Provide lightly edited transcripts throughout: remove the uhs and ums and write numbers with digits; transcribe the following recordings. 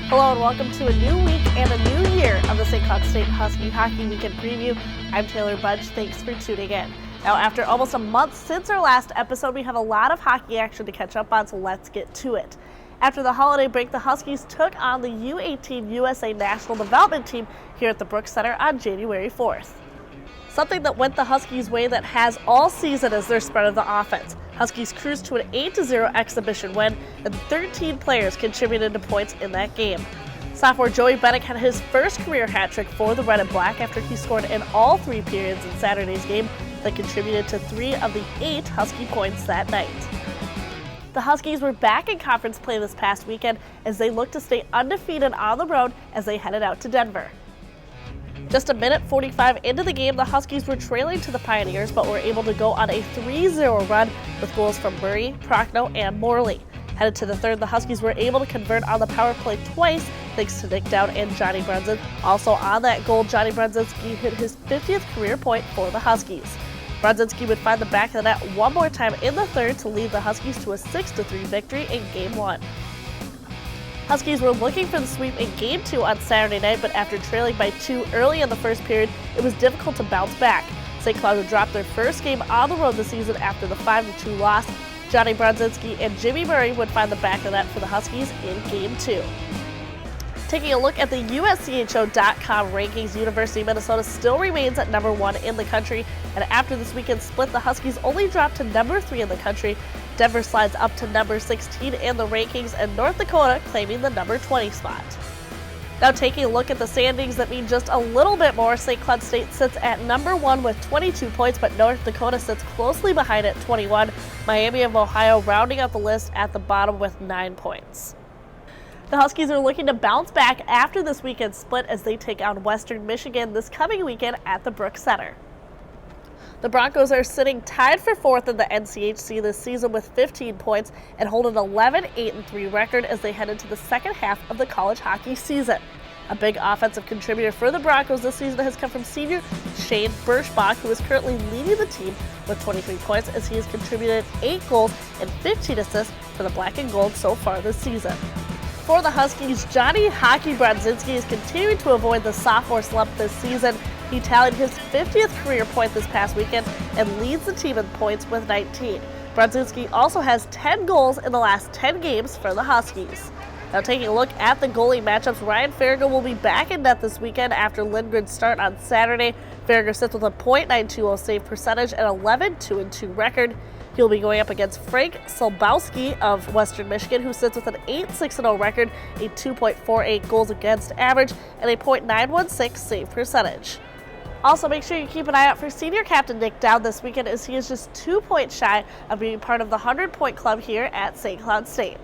Hello and welcome to a new week and a new year of the St. Cloud State Husky Hockey Weekend Preview. I'm Taylor Budge. Thanks for tuning in. Now, after almost a month since our last episode, we have a lot of hockey action to catch up on, so let's get to it. After the holiday break, the Huskies took on the U18 USA National Development Team here at the Brooks Center on January 4th. Something that went the Huskies' way that has all season is their spread of the offense. Huskies cruised to an 8-0 exhibition win, and 13 players contributed to points in that game. Sophomore Joey Bennett had his first career hat trick for the Red and Black after he scored in all three periods in Saturday's game that contributed to 3 of the 8 Husky points that night. The Huskies were back in conference play this past weekend as they looked to stay undefeated on the road as they headed out to Denver. Just a minute 45 into the game, the Huskies were trailing to the Pioneers, but were able to go on a 3-0 run with goals from Murray, Prochnow, and Morley. Headed to the third, the Huskies were able to convert on the power play twice, thanks to Nick Dowd and Johnny Brunson. Also on that goal, Johnny Brunzinski hit his 50th career point for the Huskies. Brunzinski would find the back of the net one more time in the third to lead the Huskies to a 6-3 victory in Game 1. Huskies were looking for the sweep in Game 2 on Saturday night, but after trailing by 2 early in the first period, it was difficult to bounce back. St. Cloud would drop their first game on the road this season after the 5-2 loss. Johnny Brunzinski and Jimmy Murray would find the back of the net for the Huskies in Game 2. Taking a look at the USCHO.com rankings, University of Minnesota still remains at number 1 in the country, and after this weekend split, the Huskies only dropped to number 3 in the country. Denver slides up to number 16 in the rankings, and North Dakota claiming the number 20 spot. Now taking a look at the standings that mean just a little bit more, St. Cloud State sits at number 1 with 22 points, but North Dakota sits closely behind at 21. Miami of Ohio rounding out the list at the bottom with 9 points. The Huskies are looking to bounce back after this weekend split as they take on Western Michigan this coming weekend at the Brooks Center. The Broncos are sitting tied for 4th in the NCHC this season with 15 points and hold an 11-8-3 record as they head into the second half of the college hockey season. A big offensive contributor for the Broncos this season has come from senior Shane Birschbach, who is currently leading the team with 23 points as he has contributed 8 goals and 15 assists for the Black and Gold so far this season. For the Huskies, Johnny Hockey Brunzinski is continuing to avoid the sophomore slump this season. He tallied his 50th career point this past weekend and leads the team in points with 19. Brunzinski also has 10 goals in the last 10 games for the Huskies. Now taking a look at the goalie matchups, Ryan Farragut will be back in net this weekend after Lindgren's start on Saturday. Farragut sits with a .920 save percentage and 11-2-2 record. He'll be going up against Frank Solbowski of Western Michigan, who sits with an 8-6-0 record, a 2.48 goals against average, and a .916 save percentage. Also, make sure you keep an eye out for senior captain Nick Dowd this weekend as he is just 2 points shy of being part of the 100-point club here at St. Cloud State.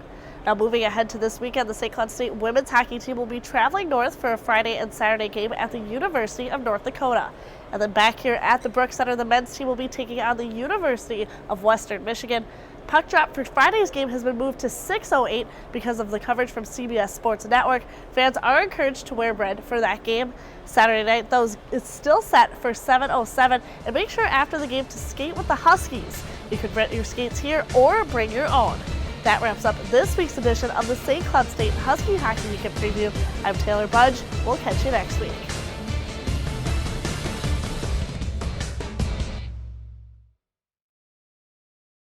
Now moving ahead to this weekend, the St. Cloud State women's hockey team will be traveling north for a Friday and Saturday game at the University of North Dakota. And then back here at the Brooks Center, the men's team will be taking on the University of Western Michigan. Puck drop for Friday's game has been moved to 6:08 because of the coverage from CBS Sports Network. Fans are encouraged to wear red for that game. Saturday night, though, is still set for 7:07. And make sure after the game to skate with the Huskies. You can rent your skates here or bring your own. That wraps up this week's edition of the St. Cloud State Husky Hockey Weekend Preview. I'm Taylor Budge. We'll catch you next week.